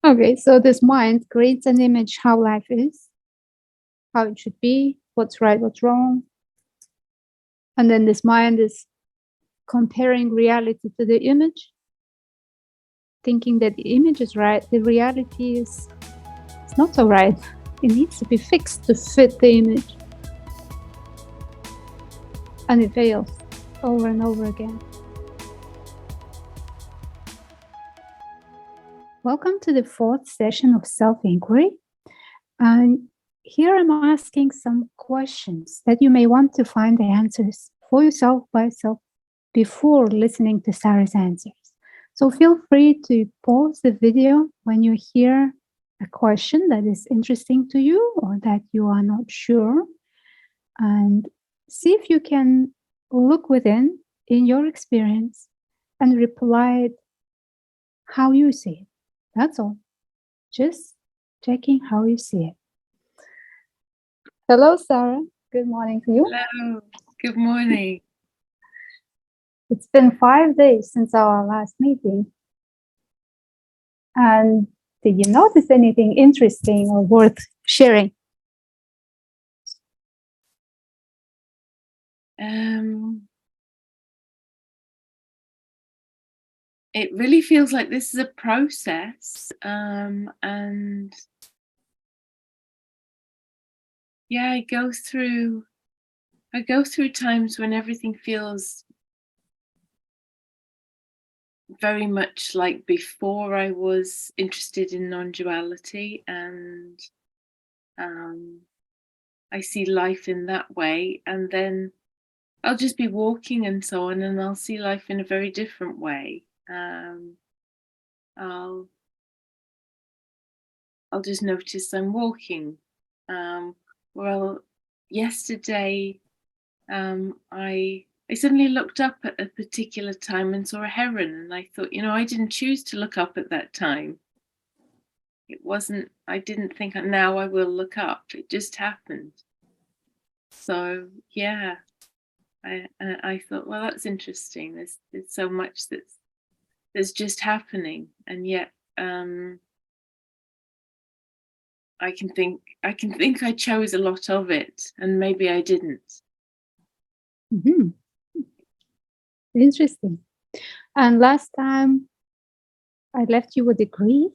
Okay, so this mind creates an image how life is, how it should be, what's right, what's wrong. And then this mind is comparing reality to the image, thinking that the image is right. The reality is not so right. It needs to be fixed to fit the image. And it fails over and over again. Welcome to the fourth session of self-inquiry. And here I'm asking some questions that you may want to find the answers for yourself by yourself before listening to Sarah's answers. So feel free to pause the video when you hear a question that is interesting to you or that you are not sure, and see if you can look within in your experience and reply it how you see it. That's all. Just checking how you see it. Hello, Sarah. Good morning to you. Hello. Good morning. It's been 5 days since our last meeting. And did you notice anything interesting or worth sharing? It really feels like this is a process, and yeah, I go through times when everything feels very much like before I was interested in non-duality, and I see life in that way, and then I'll just be walking and so on, and I'll see life in a very different way. I'll just notice I'm walking. Well, yesterday, I suddenly looked up at a particular time and saw a heron, and I thought, I didn't choose to look up at that time. It wasn't. I didn't think now I will look up. It just happened. So yeah, I thought, well, that's interesting. There's so much that's just happening, and yet I can think I chose a lot of it, and maybe I didn't. Mm-hmm. Interesting. And last time I left you with the grief.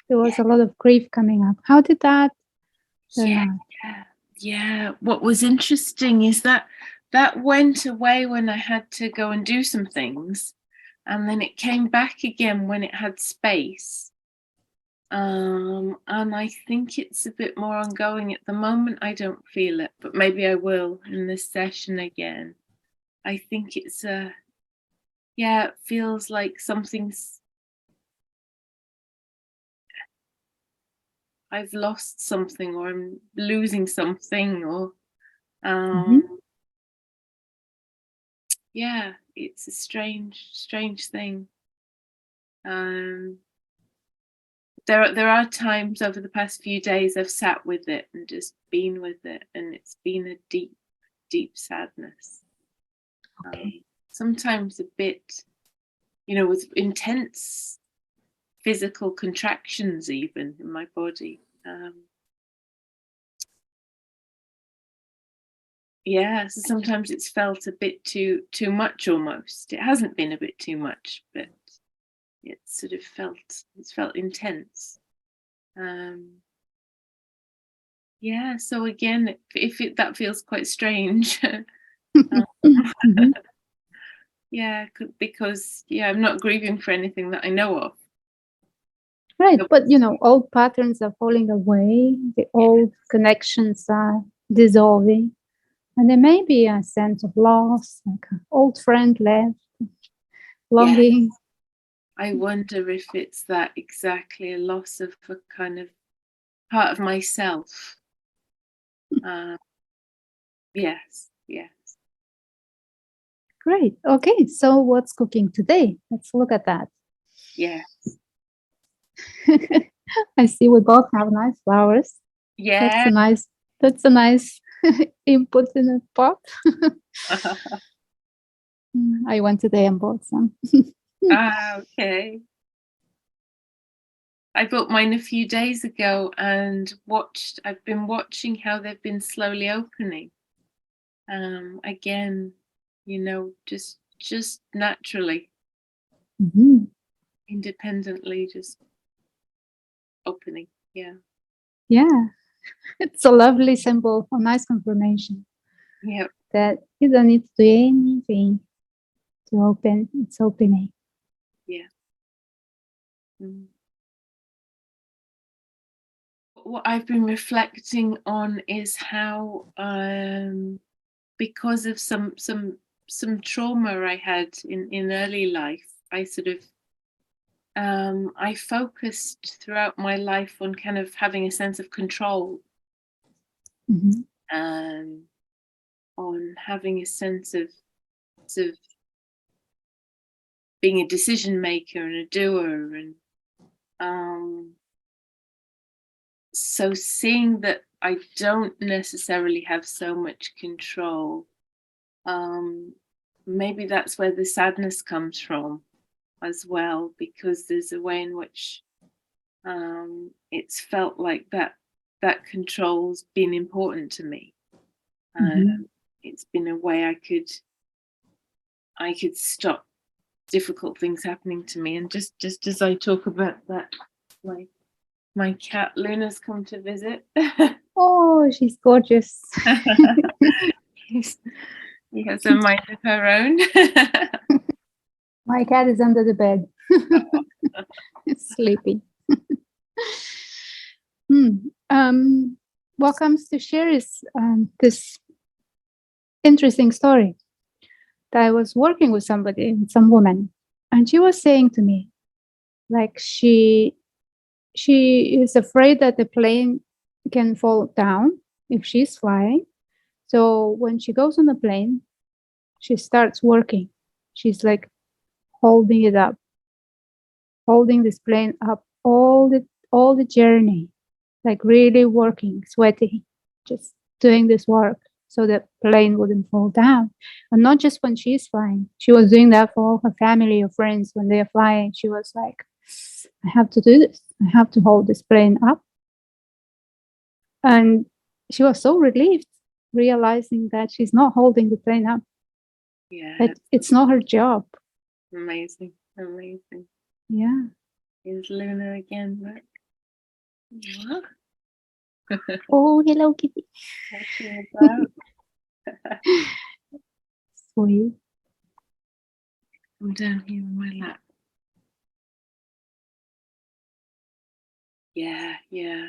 There was a lot of grief coming up. How did that turn out? Yeah. What was interesting is that went away when I had to go and do some things, and then it came back again when it had space. And I think it's a bit more ongoing at the moment. I don't feel it, but maybe I will in this session again. I think it's it feels like I've lost something, or I'm losing something, or yeah, it's a strange thing. There are times over the past few days I've sat with it and just been with it, and it's been a deep sadness. Okay. Sometimes a bit, with intense physical contractions even in my body. So sometimes it's felt a bit too much almost. It hasn't been a bit too much, but it sort of felt intense. So again, that feels quite strange. Because I'm not grieving for anything that I know of. Right, but old patterns are falling away, the old connections are dissolving, and there may be a sense of loss, like an old friend left, longing. I wonder if it's that exactly, a loss of a kind of part of myself. Yes. Great. Okay, so what's cooking today? Let's look at that. Yes. I see we both have nice flowers. Yeah. That's a nice input in a pot. I went today and bought some. Okay. I bought mine a few days ago and I've been watching how they've been slowly opening. Again, just naturally, Mhm. independently, just opening. Yeah. Yeah, it's a lovely symbol, a nice confirmation Yeah. that you don't need to do anything to open. It's opening. Yeah. Mm. What I've been reflecting on is how, because of some trauma I had in early life, I sort of I focused throughout my life on kind of having a sense of control, Mhm. um, on having a sense of sort of being a decision maker and a doer, and um, so seeing that I don't necessarily have so much control, um, maybe that's where the sadness comes from as well, because there's a way in which it's felt like that control's been important to me. Mhm. It's been a way I could stop difficult things happening to me. And just as I talk about that, my cat Luna's come to visit. Oh, she's gorgeous. He's- He has a mind of her own. My cat is under the bed. It's sleeping. What comes to share is this interesting story that I was working with somebody, some woman, and she was saying to me, like she is afraid that the plane can fall down if she's flying. So when she goes on the plane, she starts working. She's like holding it up, holding this plane up all the journey, like really working, sweaty, just doing this work so the plane wouldn't fall down. And not just when she's flying. She was doing that for all her family or friends when they're flying. She was like, I have to do this. I have to hold this plane up. And she was so relieved realizing that she's not holding the plane up. Yeah, That it's not her job. amazing, amazing. Yeah. Here's Luna again. Look. What? Oh, hello, Kitty. What's she about? Sweet. I'm down here on my lap. Yeah, yeah.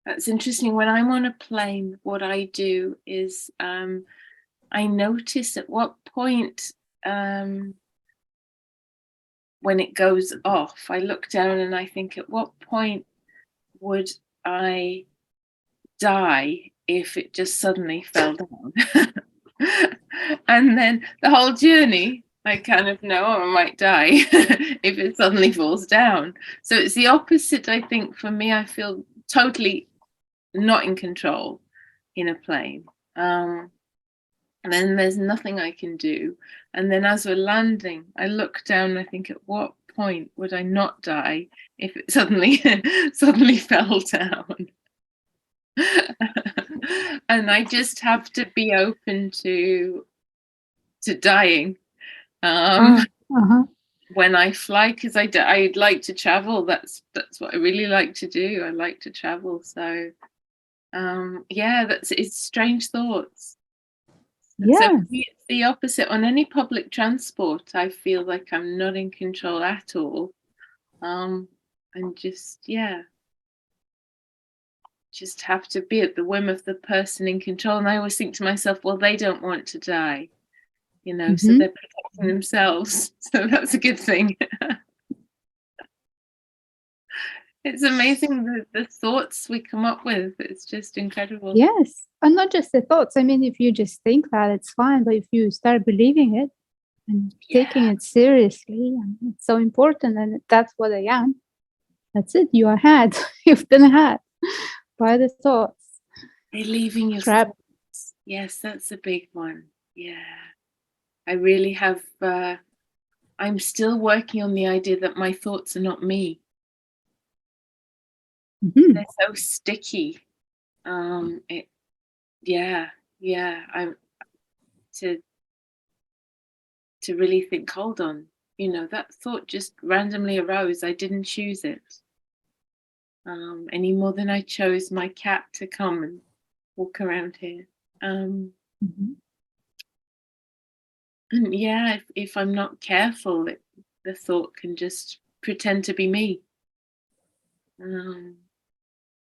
That's interesting. When I'm on a plane, what I do is I notice at what point, when it goes off, I look down and I think, at what point would I die if it just suddenly fell down? And then the whole journey, I kind of know I might die if it suddenly falls down. So it's the opposite, I think. For me, I feel totally not in control in a plane. And then there's nothing I can do. And then as we're landing, I look down and I think, at what point would I not die if it suddenly suddenly fell down? And I just have to be open to dying. Uh-huh. When I fly, because I like to travel. That's what I really like to do. I like to travel. So yeah, it's strange thoughts. So for Yes. me, it's the opposite. On any public transport, I feel like I'm not in control at all. And just have to be at the whim of the person in control. And I always think to myself, well, they don't want to die, so Mm-hmm. they're protecting themselves. So that's a good thing. It's amazing the thoughts we come up with. It's just incredible. Yes. And not just the thoughts. I mean, if you just think that, it's fine. But if you start believing it and taking Yeah. it seriously, and it's so important, and that's what I am. That's it. You are had. You've been had by the thoughts. Believing your Trapped. thoughts. Yes, that's a big one. Yeah. I really have, I'm still working on the idea that my thoughts are not me. they're so sticky. I'm to really think, hold on, that thought just randomly arose. I didn't choose it. Any more than I chose my cat to come and walk around here. And yeah, if I'm not careful, the thought can just pretend to be me. And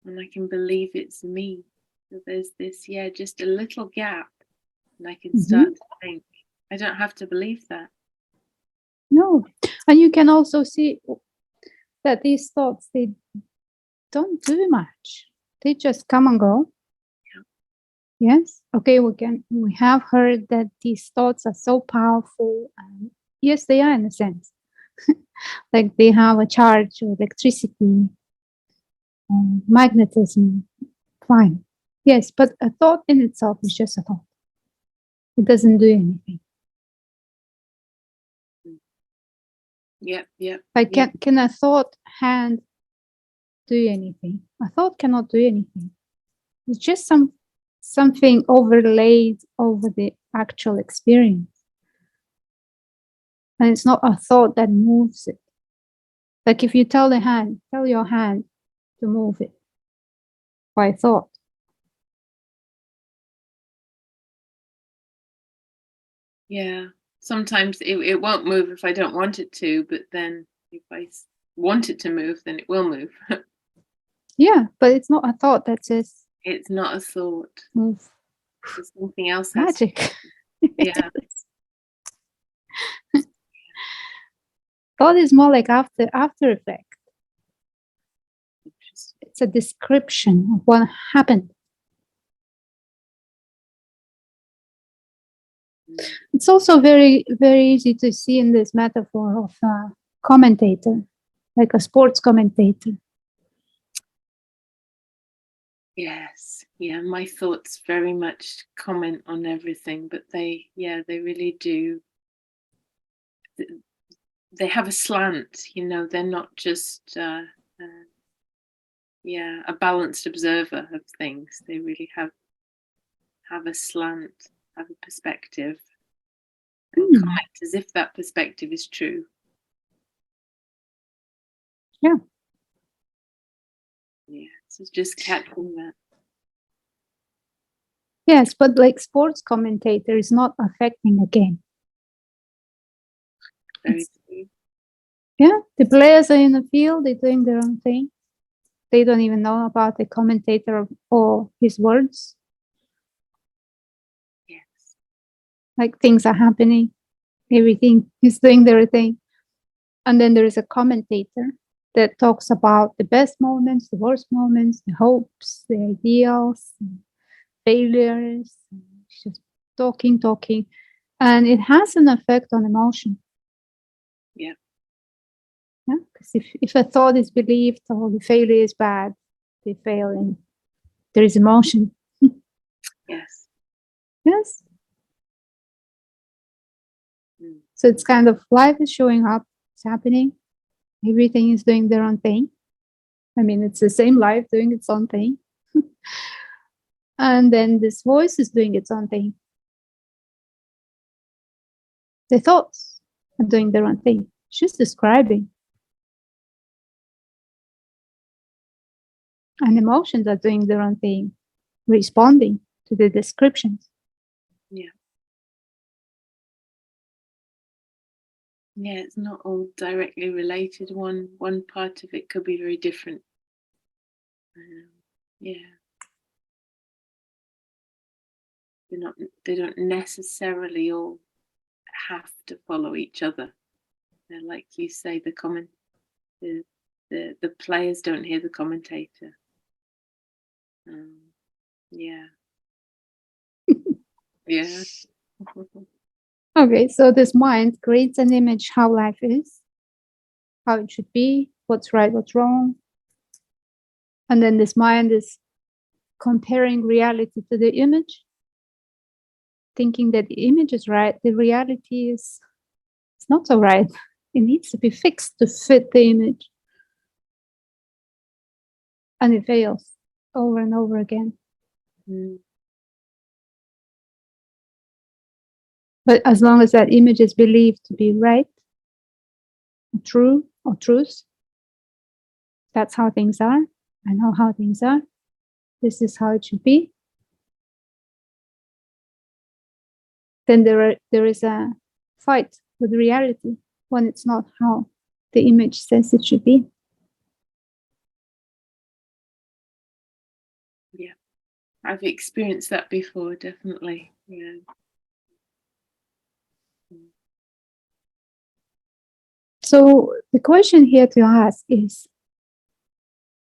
I can believe it's me. So there's this, just a little gap, and I can start to think. I don't have to believe that. No. And you can also see that these thoughts, they don't do much. They just come and go. Yeah. Yes. Okay, we have heard that these thoughts are so powerful. And yes, they are in a sense. Like they have a charge or electricity, magnetism. Fine. Yes, but a thought in itself is just a thought. It doesn't do anything. Yep. Like can a thought hand do anything? A thought cannot do anything. It's just something overlaid over the actual experience. And it's not a thought that moves it. Like if you tell your hand to move it by thought. Yeah. Sometimes it won't move if I don't want it to, but then if I want it to move, then it will move. Yeah, but it's not a thought that says it's not a thought. Move. There's something else. Magic. Yeah. Thought is more like after effect. It's a description of what happened. It's also very, very easy to see in this metaphor of a commentator, like a sports commentator. Yes. Yeah, my thoughts very much comment on everything, but they really do. They have a slant, they're not just a balanced observer of things. They really have a slant, have a perspective, and comment as if that perspective is true. Yeah. Yeah, so just catching that. Yes, but like sports commentator is not affecting a game. Very true. Yeah, the players are in the field, they're doing their own thing. They don't even know about the commentator or his words. Yes. Like things are happening, everything is doing their thing. And then there is a commentator that talks about the best moments, the worst moments, the hopes, the ideals, failures, just talking. And it has an effect on emotion. Yeah. Yeah, because if a thought is believed, or the failure is bad, they fail, and there is emotion. Yes. Yes. So it's kind of life is showing up, it's happening, everything is doing their own thing. I mean, it's the same life doing its own thing. And then this voice is doing its own thing. The thoughts are doing their own thing. She's describing. And emotions are doing their own thing, responding to the descriptions. Yeah. Yeah, it's not all directly related. One part of it could be very different. Yeah. They don't necessarily all have to follow each other. They're, like you say, the players don't hear the commentator. Yeah. Yeah. Okay, so this mind creates an image how life is, how it should be, what's right, what's wrong. And then this mind is comparing reality to the image, thinking that the image is right, the reality is it's not so right. It needs to be fixed to fit the image. and it fails over and over again. But as long as that image is believed to be right, true, or truth, that's how things are. I know how things are. This is how it should be. Then there is a fight with reality when it's not how the image says it should be. Yeah, I've experienced that before, definitely. Yeah. So the question here to ask is,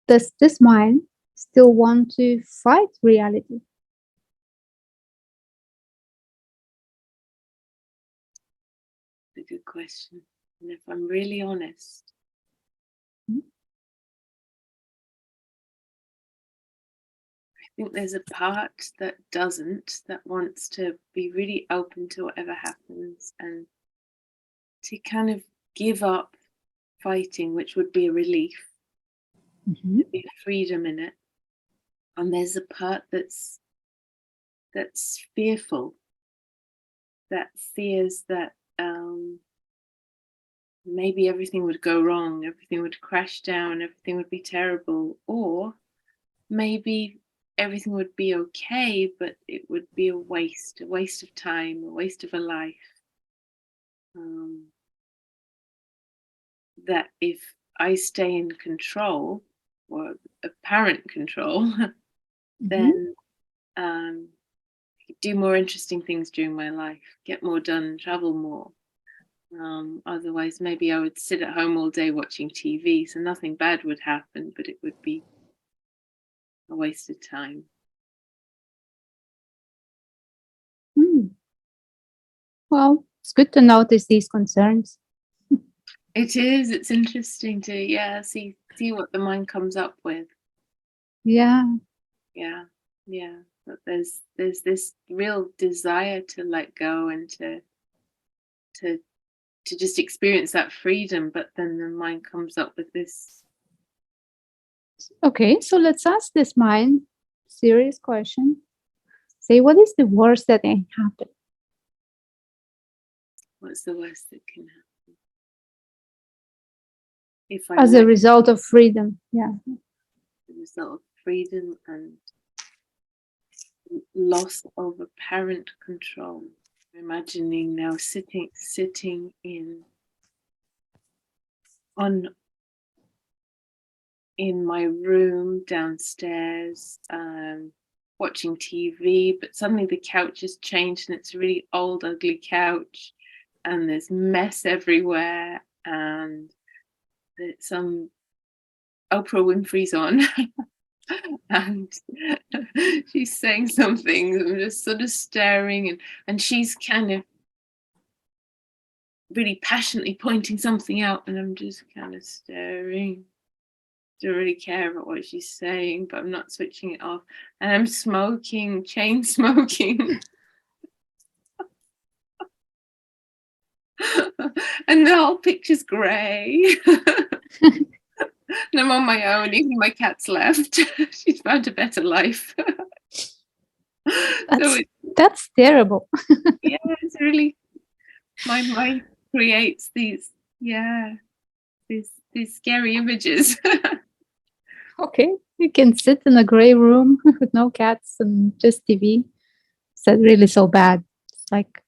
does this mind still want to fight reality? A good question. And if I'm really honest, I think there's a part that doesn't, that wants to be really open to whatever happens and to kind of give up fighting, which would be a relief, there'd be a freedom in it. And there's a part that's fearful, that fears that maybe everything would go wrong, everything would crash down, everything would be terrible, or maybe everything would be okay, but it would be a waste of time, a waste of a life. That if I stay in control, or apparent control, then I could do more interesting things during my life, get more done, travel more. Otherwise, maybe I would sit at home all day watching TV, so nothing bad would happen, but it would be a waste of time. Well, it's good to notice these concerns. It is. It's interesting to see what the mind comes up with. Yeah. But there's this real desire to let go and to just experience that freedom, but then the mind comes up with this. Okay, so let's ask this mind serious question. Say, what is the worst that can happen? What's the worst that can happen? If As a result of freedom, yeah. The result of freedom and loss of apparent control. Imagining now sitting in my room downstairs, watching TV, but suddenly the couch has changed and it's a really old, ugly couch, and there's mess everywhere, and some Oprah Winfrey's on. And she's saying something. I'm just sort of staring, and she's kind of really passionately pointing something out, and I'm just kind of staring. Don't really care about what she's saying, but I'm not switching it off. And I'm smoking, chain smoking. And the whole picture's grey. And I'm on my own, even my cat's left. She's found a better life. That's terrible. Yeah, it's really, my mind creates these scary images. Okay, you can sit in a grey room with no cats and just TV. Is that really so bad? It's like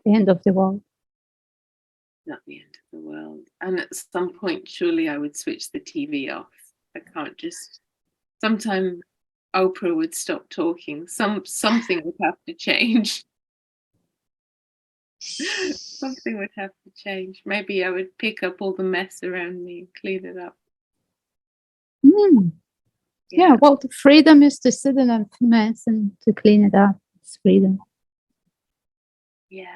the end of the world. Not the end of the world. And at some point, surely I would switch the TV off. I can't just. Sometime Oprah would stop talking. Something would have to change. Something would have to change. Maybe I would pick up all the mess around me and clean it up. Yeah, well, the freedom is to sit in a mess and to clean it up. It's freedom. Yeah.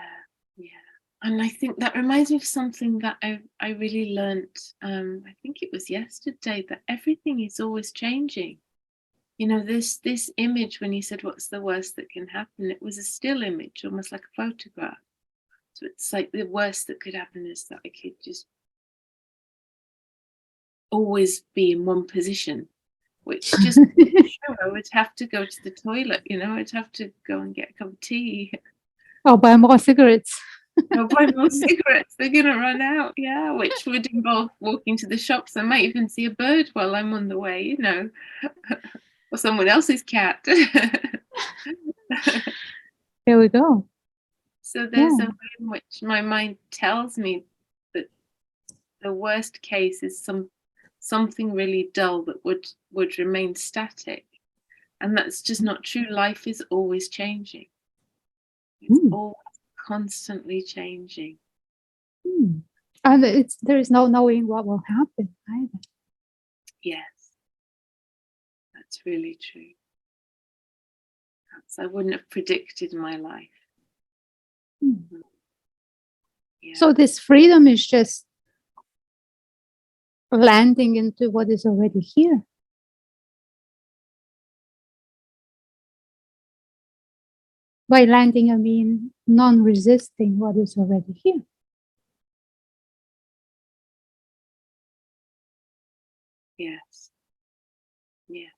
And I think that reminds me of something that I really learned. I think it was yesterday, that everything is always changing. You know, this image, when you said what's the worst that can happen, it was a still image, almost like a photograph. So it's like the worst that could happen is that I could just always be in one position. which just true. I would have to go to the toilet, I'd have to go and get a cup of tea. Or buy more cigarettes. Or buy more cigarettes, they're going to run out, yeah, which would involve walking to the shops. I might even see a bird while I'm on the way, or someone else's cat. There we go. So there's a way in which my mind tells me that the worst case is something really dull that would remain static. And that's just not true. Life is always changing. It's always constantly changing. And there is no knowing what will happen either. Yes, that's really true. I wouldn't have predicted my life. Yeah. So this freedom is just landing into what is already here. By landing, I mean non-resisting what is already here. Yes. Yes.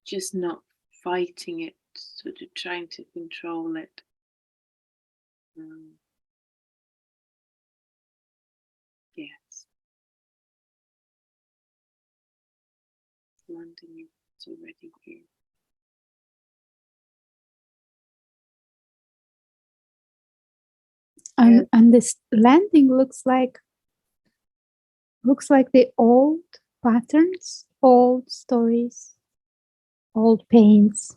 Just not fighting it, sort of trying to control it. Yes. Landing it's already here. And this landing looks like the old patterns, old stories, old pains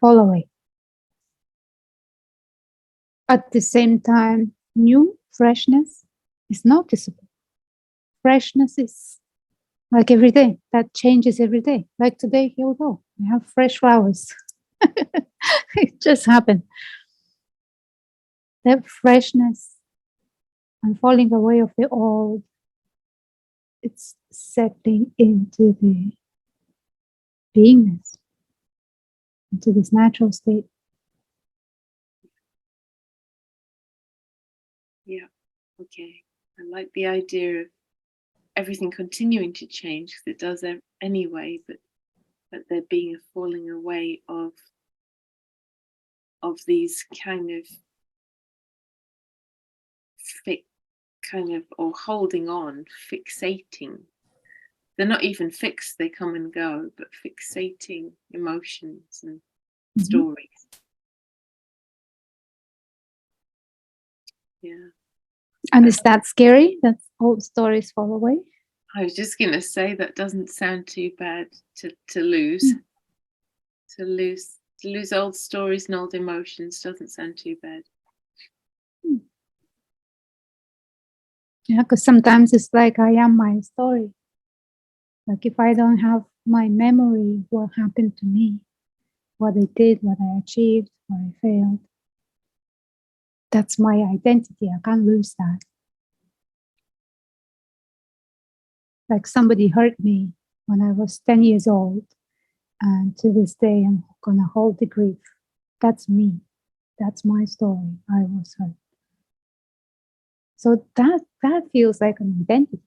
fall away. At the same time, new freshness is noticeable. Freshness is like every day. That changes every day. Like today, here we go. We have fresh flowers. It just happened. That freshness and falling away of the old, it's settling into the beingness, into this natural state. Yeah, okay. I like the idea of everything continuing to change, because it does anyway, but there being a falling away of these kind of or holding on, fixating. They're not even fixed, they come and go, but fixating emotions and stories. Yeah. And is that scary, that old stories fall away? I was just going to say, that doesn't sound too bad to lose. To lose old stories and old emotions doesn't sound too bad. Yeah, because sometimes it's like I am my story. Like if I don't have my memory, what happened to me, what I did, what I achieved, what I failed, that's my identity. I can't lose that. Like somebody hurt me when I was 10 years old, and to this day I'm gonna hold the grief. That's me. That's my story. I was hurt. So that feels like an identity.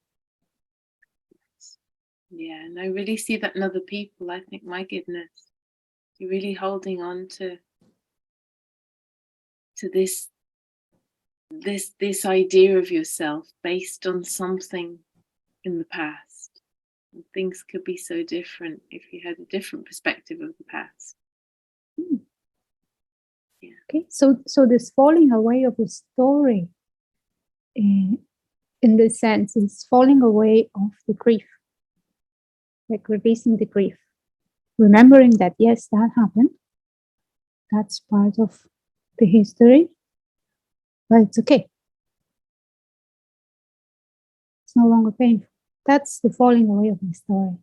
Yeah, and I really see that in other people. I think, my goodness, you're really holding on to this idea of yourself based on something in the past. And things could be so different if you had a different perspective of the past. Yeah. Okay, so this falling away of the story, in this sense, is falling away of the grief, like releasing the grief, remembering that yes, that happened, that's part of the history, but it's okay, it's no longer painful. That's the falling away of the story.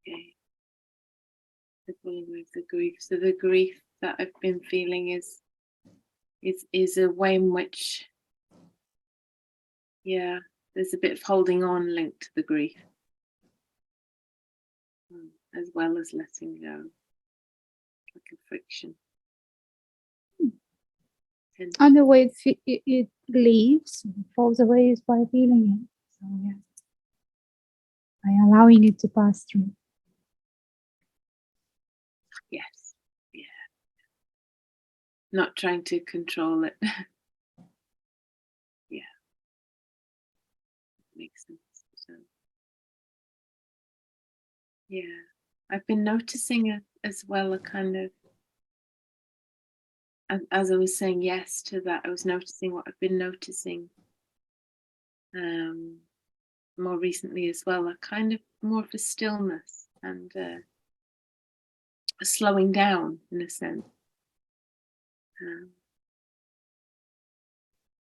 Okay. The falling away of the grief. So the grief that I've been feeling is a way in which, yeah, there's a bit of holding on linked to the grief, as well as letting go, like a friction. And the way it leaves, falls away, is by feeling it. So yeah. by allowing it to pass through. Yes. Yeah. Not trying to control it. Yeah. Makes sense. So, yeah. I've been noticing as well a kind of, as I was saying yes to that, I was noticing what I've been noticing more recently as well, a kind of more of a stillness and a slowing down in a sense.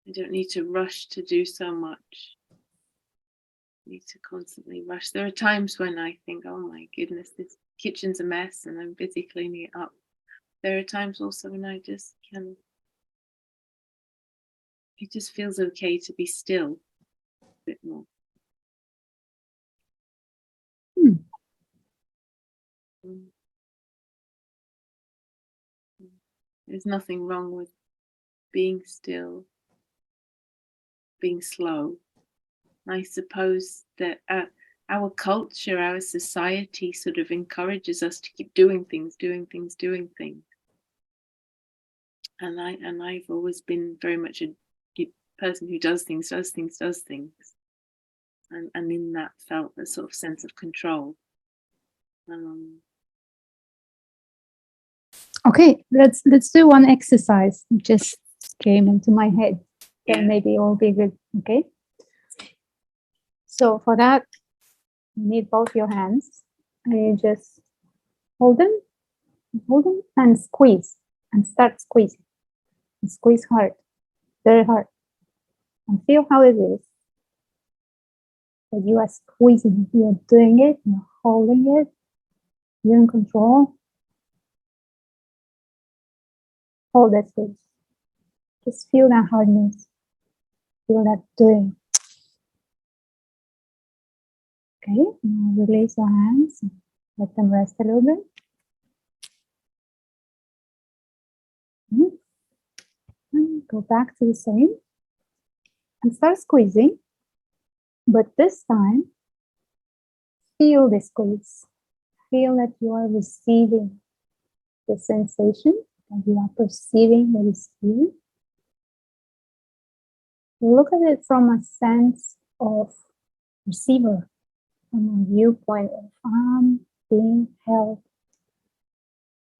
I don't need to rush to do so much. I need to constantly rush. There are times when I think, oh my goodness, this kitchen's a mess and I'm busy cleaning it up. There are times also when I just can, it just feels okay to be still a bit more. There's nothing wrong with being still, being slow. I suppose that our culture, our society sort of encourages us to keep doing things. And I've always been very much a person who does things. And in that felt a sort of sense of control. Okay, let's do one exercise. It just came into my head. Then maybe it will be good. Okay. So for that, you need both your hands. And you just hold them, and squeeze, and start squeezing. And squeeze hard, very hard, and feel how it is. That you are squeezing it, you are doing it, you're holding it, you're in control. Hold that squeeze. Just feel that hardness. Feel that doing. Okay, now release your hands. Let them rest a little bit. And go back to the same. And start squeezing. But this time, feel the squeeze. Feel that you are receiving the sensation, that you are perceiving what is here. Look at it from a sense of receiver, from a viewpoint of being held,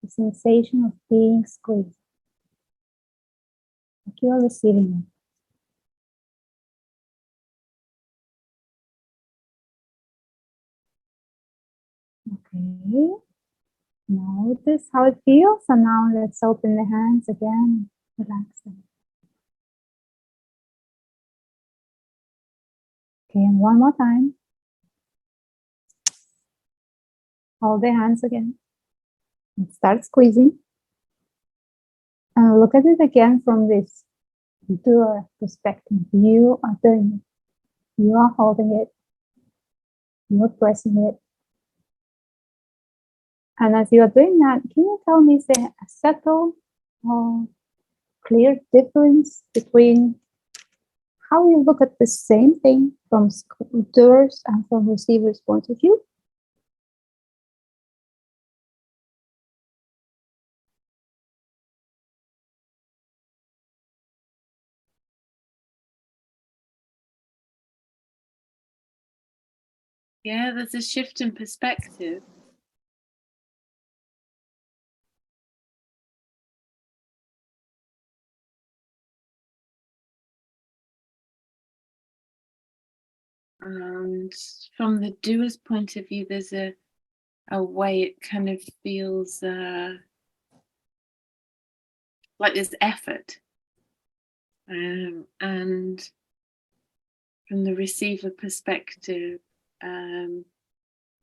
the sensation of being squeezed, like you are receiving it. Okay, notice how it feels, and now let's open the hands again, relax them. Okay, and one more time. Hold the hands again. And start squeezing. And look at it again from this doer perspective. You are doing it. You are holding it. You are pressing it. And as you are doing that, can you tell me, is there a subtle or clear difference between how you look at the same thing from doers and from receivers' point of view? Yeah, there's a shift in perspective. And from the doer's point of view, there's a way it kind of feels like there's effort. And from the receiver perspective,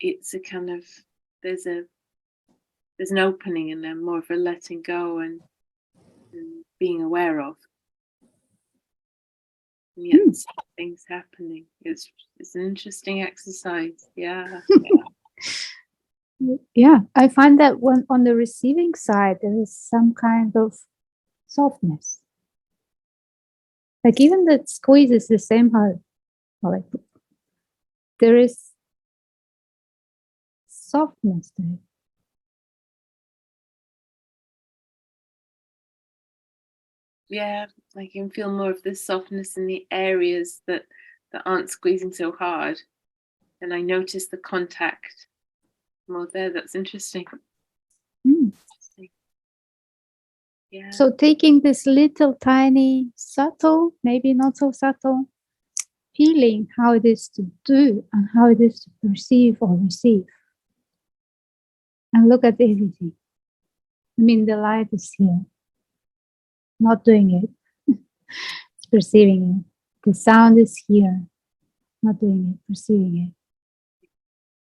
it's a kind of, there's an opening and then more of a letting go and being aware of. And yet things happening. It's an interesting exercise. Yeah. Yeah, I find that when on the receiving side, there is some kind of softness. Like even the squeeze is the same hard. Like there is softness to it. Yeah, I can feel more of the softness in the areas that aren't squeezing so hard. And I notice the contact more there. That's interesting. Interesting. Yeah. So taking this little tiny, subtle, maybe not so subtle, feeling how it is to do and how it is to perceive or receive. And look at everything. I mean, the light is here. Not doing it. It's perceiving it. The sound is here. Not doing it, perceiving it.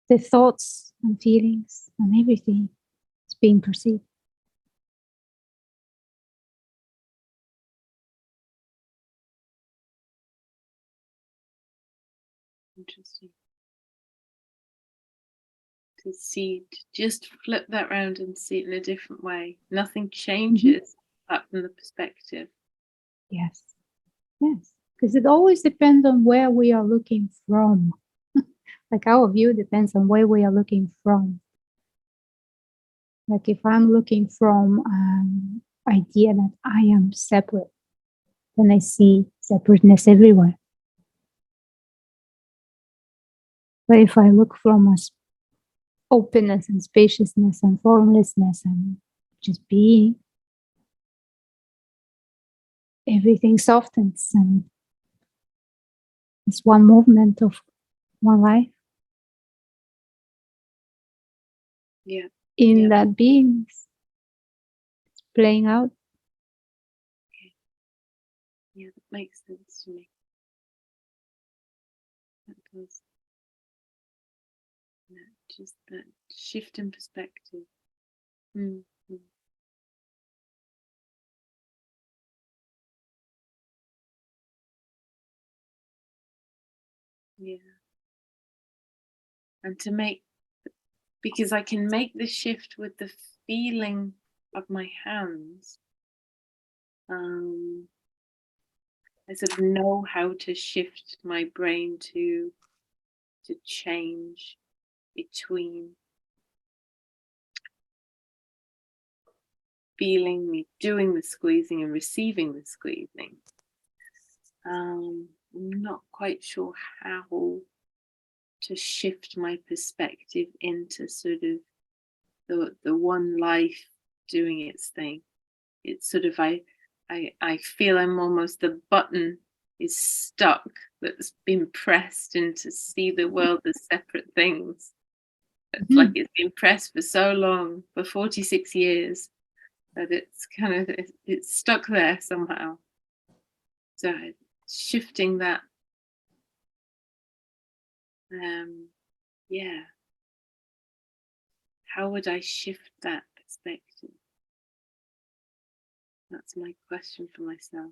The thoughts and feelings and everything is being perceived. Interesting. To see, to just flip that round and see it in a different way. Nothing changes apart from the perspective. Yes. Yes. Because it always depends on where we are looking from. Like our view depends on where we are looking from. Like if I'm looking from idea that I am separate, then I see separateness everywhere. But if I look from openness and spaciousness and formlessness and just being, everything softens and it's one movement of one life. Yeah. In that being, it's playing out. Okay. Yeah, that makes sense to me. That does. Just that shift in perspective. Mm-hmm. Yeah. And to make, because I can make the shift with the feeling of my hands. I sort of know how to shift my brain to change between feeling me doing the squeezing and receiving the squeezing. I'm not quite sure how to shift my perspective into sort of the one life doing its thing. It's sort of I feel I'm almost, the button is stuck that's been pressed into see the world as separate things. It's like it's been pressed for so long, for 46 years, that it's kind of it's stuck there somehow. So shifting that, yeah. How would I shift that perspective? That's my question for myself.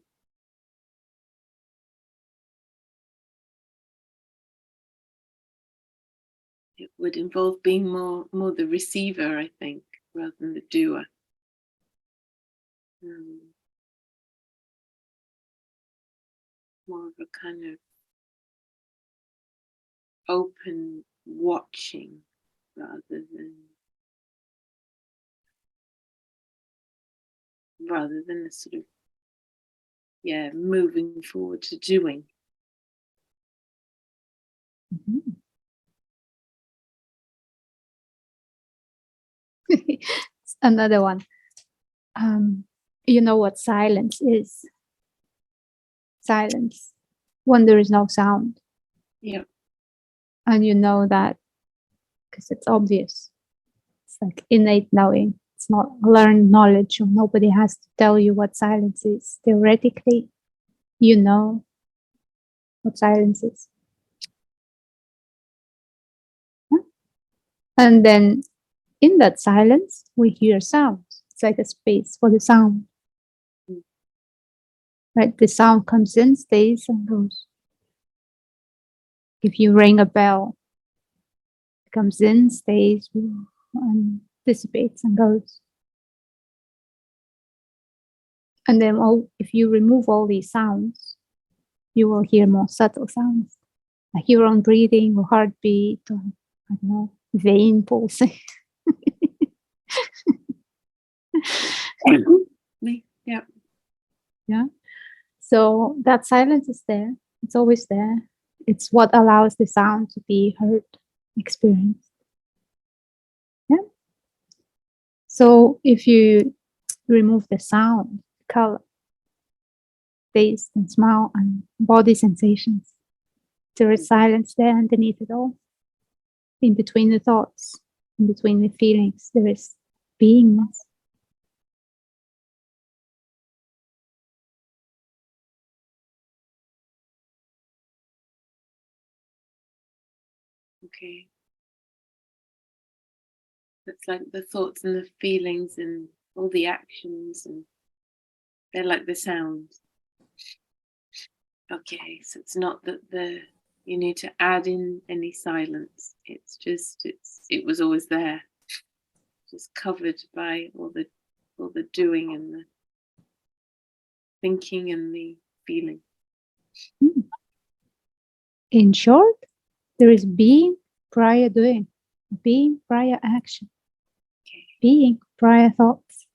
It would involve being more the receiver, I think, rather than the doer. More of a kind of open watching rather than a sort of moving forward to doing. Another one. You know what silence is? Silence when there is no sound. Yeah. And you know that because it's obvious. It's like innate knowing. It's not learned knowledge, or nobody has to tell you what silence is. Theoretically, you know what silence is. And then in that silence, we hear sound. It's like a space for the sound. Right? The sound comes in, stays, and goes. If you ring a bell, it comes in, stays, and dissipates and goes. And then if you remove all these sounds, you will hear more subtle sounds, like your own breathing or heartbeat, or I don't know, vein pulsing. Me, yeah. Yeah. So that silence is there. It's always there. It's what allows the sound to be heard, experienced. Yeah. So if you remove the sound, color, taste and smell and body sensations, there is silence there underneath it all. In between the thoughts, in between the feelings, there is beingness. Okay. It's like the thoughts and the feelings and all the actions, and they're like the sounds. Okay, so it's not that you need to add in any silence. It's just it was always there, just covered by all the doing and the thinking and the feeling. In short, there is being prior doing, being prior action, being prior thoughts.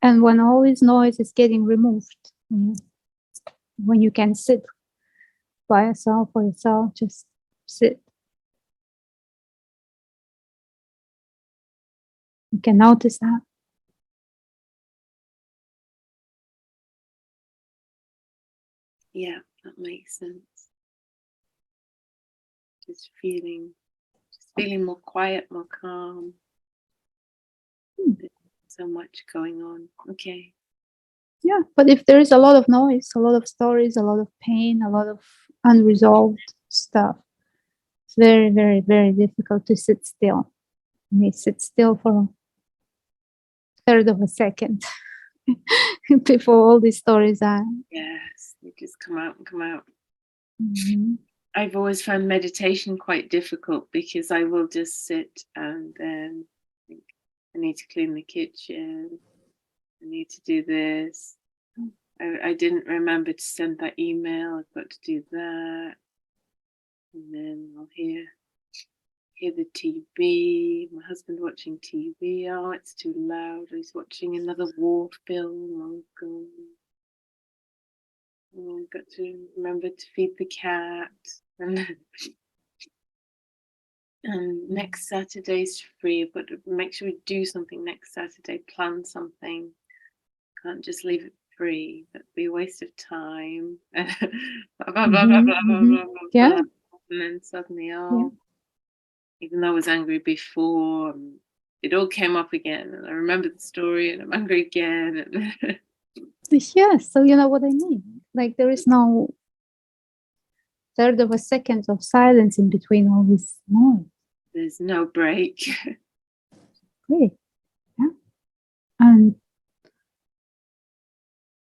And when all this noise is getting removed, when you can sit by yourself or yourself, just sit. You can notice that. Yeah, that makes sense. Just feeling more quiet, more calm. There's so much going on. Okay. Yeah, but if there is a lot of noise, a lot of stories, a lot of pain, a lot of unresolved stuff, it's very, very, very difficult to sit still. You may sit still for a third of a second before all these stories are. Yes, they just come out and come out. Mm-hmm. I've always found meditation quite difficult because I will just sit and then think, I need to clean the kitchen. I need to do this. I didn't remember to send that email. I've got to do that. And then I'll hear the TV. My husband watching TV. Oh, it's too loud. He's watching another war film. Oh, God. Oh, I've got to remember to feed the cat. And next Saturday's free. I've got to make sure we do something next Saturday, plan something. Can't just leave it free. That'd be a waste of time. Blah, blah, blah, blah, blah, blah, blah, blah, Yeah. blah. And then suddenly, even though I was angry before, it all came up again. And I remember the story and I'm angry again. Yes, so you know what I mean. Like there is no third of a second of silence in between all this noise. There's no break. Great. Yeah. And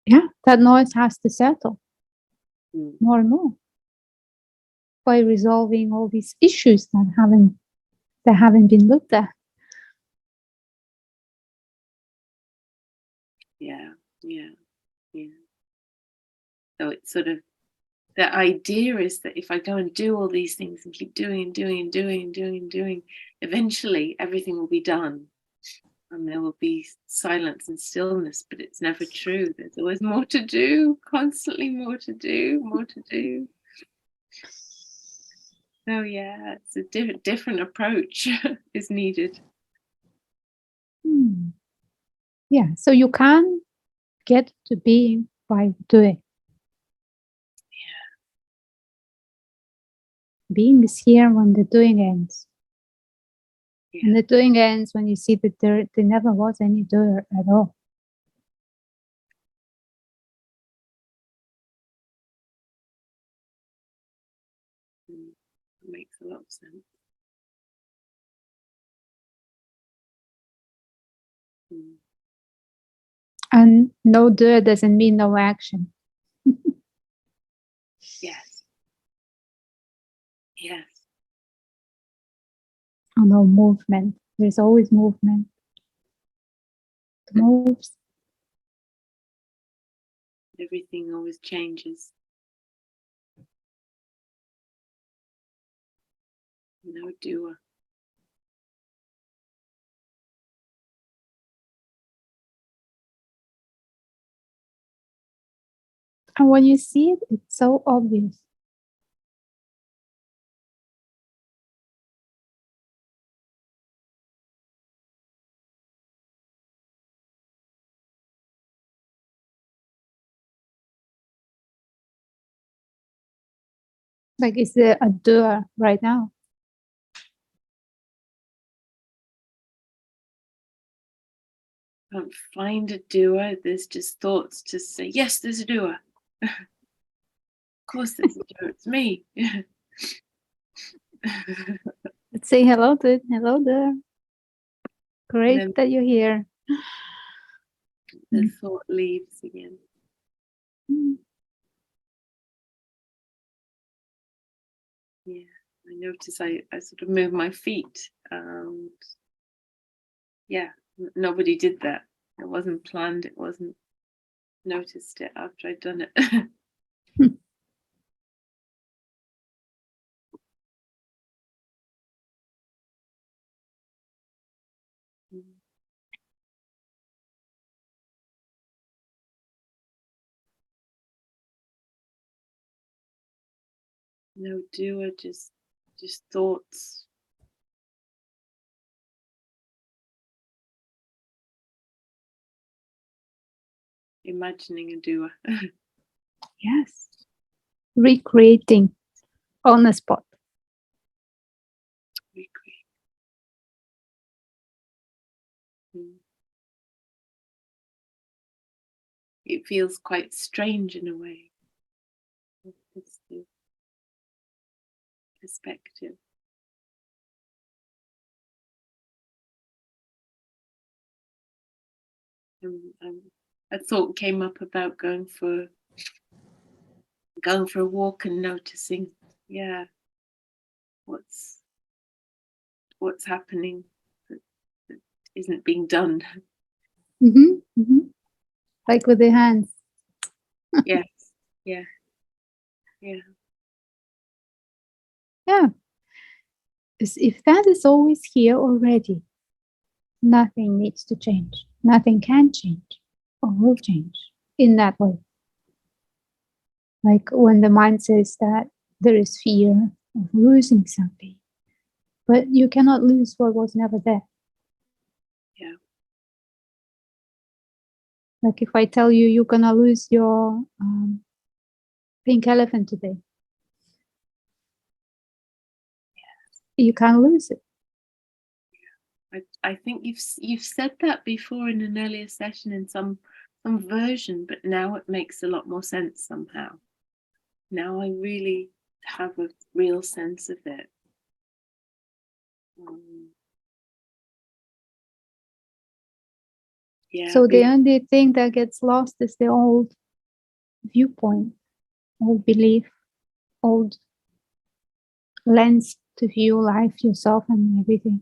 yeah, that noise has to settle more and more by resolving all these issues that haven't been looked at. Yeah. So it's sort of, the idea is that if I go and do all these things and keep doing and doing and doing and doing and doing, eventually everything will be done and there will be silence and stillness, but it's never true. There's always more to do, constantly more to do, more to do. So yeah, it's a different approach is needed. Yeah, so you can get to being by doing. Being is here when the doing ends. And the doing ends when you see that there never was any doer at all. Makes a lot of sense. And no doer doesn't mean no action. Yes. Or no movement. There's always movement. It moves. Everything always changes. no doer. And when you see it, it's so obvious. Like, is there a doer right now? Can't find a doer. There's just thoughts to say, yes, there's a doer. Of course there's a doer. It's me. Let's say hello to it. Hello there. Great that you're here. The thought leaves again. Yeah, I notice I sort of move my feet, and yeah, nobody did that. It wasn't planned. It wasn't noticed it after I'd done it. No doer, just thoughts. Imagining a doer. Yes. Recreating on the spot. Recreate. It feels quite strange in a way. It's the perspective. A thought came up about going for a walk and noticing, yeah, what's happening that isn't being done. Like with the hands. Yes. Yeah. If that is always here already, nothing needs to change. Nothing can change or will change in that way. Like when the mind says that there is fear of losing something, but you cannot lose what was never there. Yeah. Like if I tell you you're gonna lose your pink elephant today, you can't lose it. I think you've said that before in an earlier session in some version, but now it makes a lot more sense somehow. Now I really have a real sense of it. Yeah. So the only thing that gets lost is the old viewpoint, old belief, old lens to view life, yourself, and everything.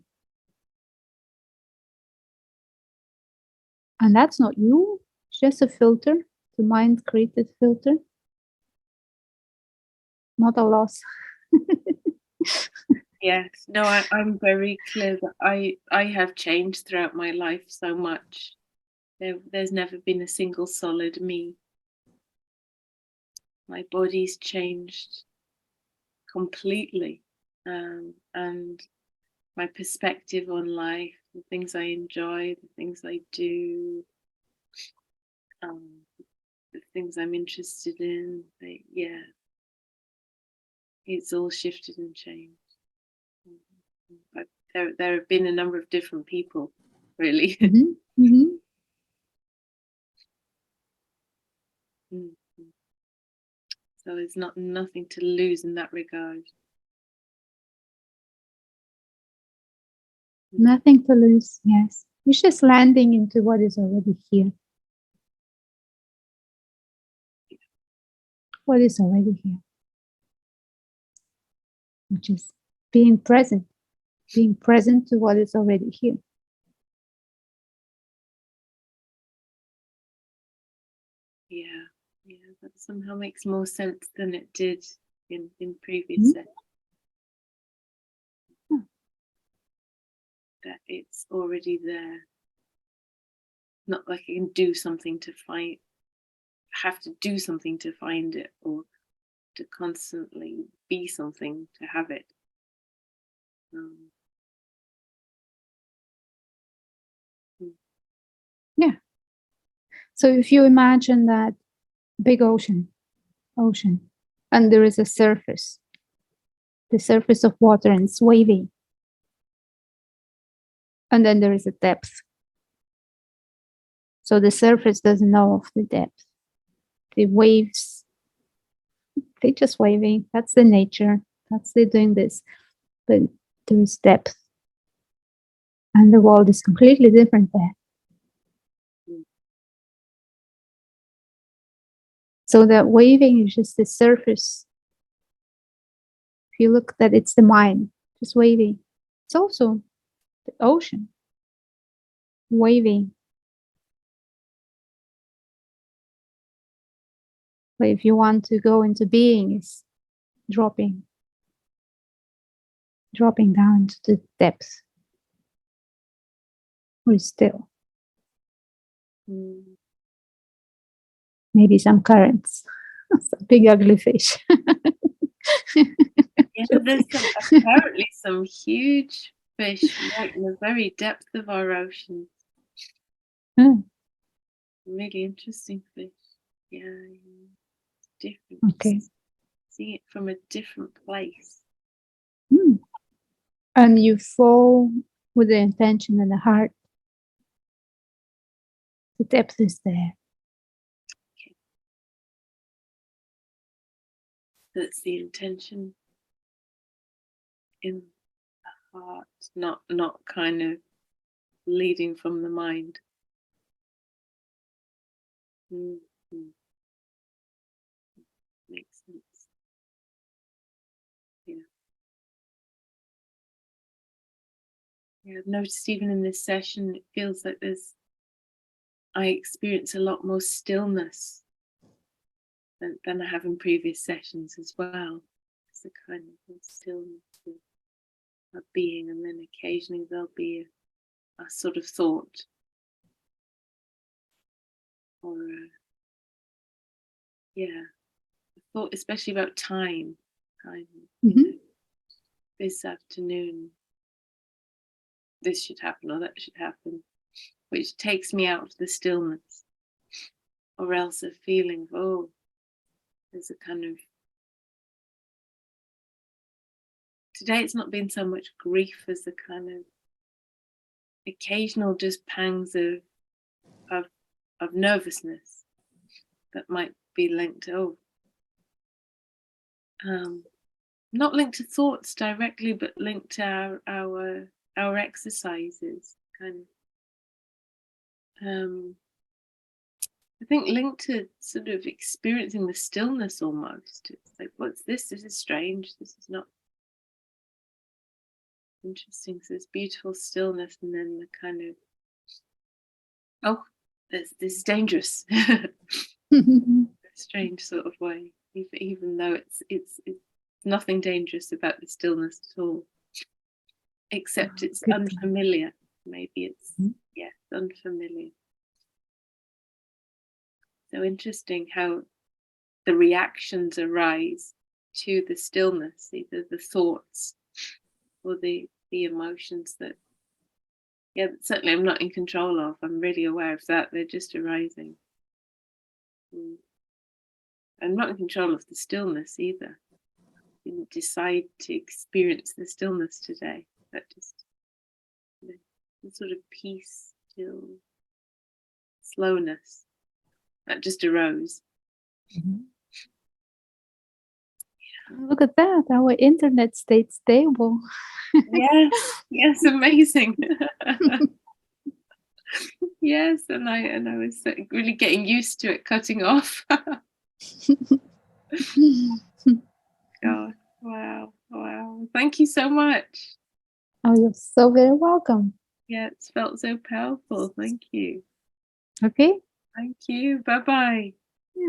And that's not you, it's just a filter, the mind created filter, not a loss. Yes, no, I'm very clear that I have changed throughout my life so much. There's never been a single solid me. My body's changed completely, and my perspective on life, the things I enjoy, the things I do, the things I'm interested in, it's all shifted and changed. But there have been a number of different people, really. So there's nothing to lose in that regard. Nothing to lose, yes. It's just landing into what is already here. What is already here. Which is being present to what is already here. Yeah, that somehow makes more sense than it did in previous sessions. it's already there. Not like I can do something to have to do something to find it, or to constantly be something to have it. Yeah. So if you imagine that big ocean, and there is a surface, the surface of water, and it's wavy. And then there is a depth. So the surface doesn't know of the depth. The waves, they're just waving. That's the nature. They're doing this. But there is depth. And the world is completely different there. So that waving is just the surface. If you look that, it's the mind, just waving. It's also the ocean, waving. But if you want to go into being, it's dropping down to the depth. Or still. Maybe some currents. Some big ugly fish. Yeah, there's apparently some huge fish right in the very depth of our oceans. Really interesting fish. Yeah, different. Okay. See it from a different place. And you fall with the intention in the heart. The depth is there. Okay. That's the intention in the heart, not kind of leading from the mind. Makes sense. Yeah. Yeah, I've noticed even in this session, it feels like I experience a lot more stillness than I have in previous sessions as well. It's a kind of stillness of being, and then occasionally there'll be a sort of thought, or a thought, especially about time. This afternoon, this should happen or that should happen, which takes me out of the stillness, or else a feeling of, there's a kind of, today it's not been so much grief as a kind of occasional just pangs of nervousness that might be linked to not linked to thoughts directly, but linked to our exercises, kind of I think linked to sort of experiencing the stillness almost. It's like, what's this? This is strange. This is not interesting. So this beautiful stillness, and then the kind of, oh, this is dangerous. A strange sort of way, even though it's nothing dangerous about the stillness at all, except it's unfamiliar. Maybe it's unfamiliar. So interesting how the reactions arise to the stillness, either the thoughts or the emotions that certainly I'm not in control of. I'm really aware of that. They're just arising. I'm not in control of the stillness either. I didn't decide to experience the stillness today, but just the sort of peace, still slowness that just arose. Look at that, our internet stayed stable. Yes, amazing. Yes, and I was really getting used to it cutting off. God, wow. Thank you so much. Oh, you're so very welcome. Yeah, it's felt so powerful. Thank you. Okay. Thank you. Bye-bye.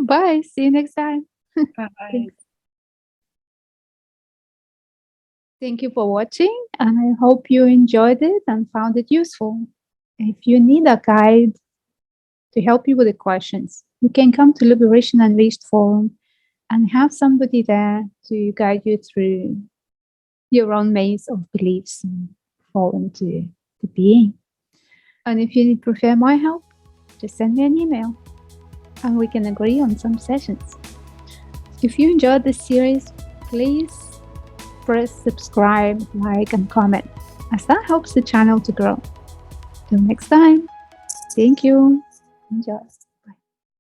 Bye. See you next time. Bye. Thank you for watching, and I hope you enjoyed it and found it useful. If you need a guide to help you with the questions, you can come to Liberation Unleashed Forum and have somebody there to guide you through your own maze of beliefs and fall into being. And if you prefer my help, just send me an email and we can agree on some sessions. If you enjoyed this series, please press subscribe, like, and comment, as that helps the channel to grow. Till next time, thank you. Enjoy.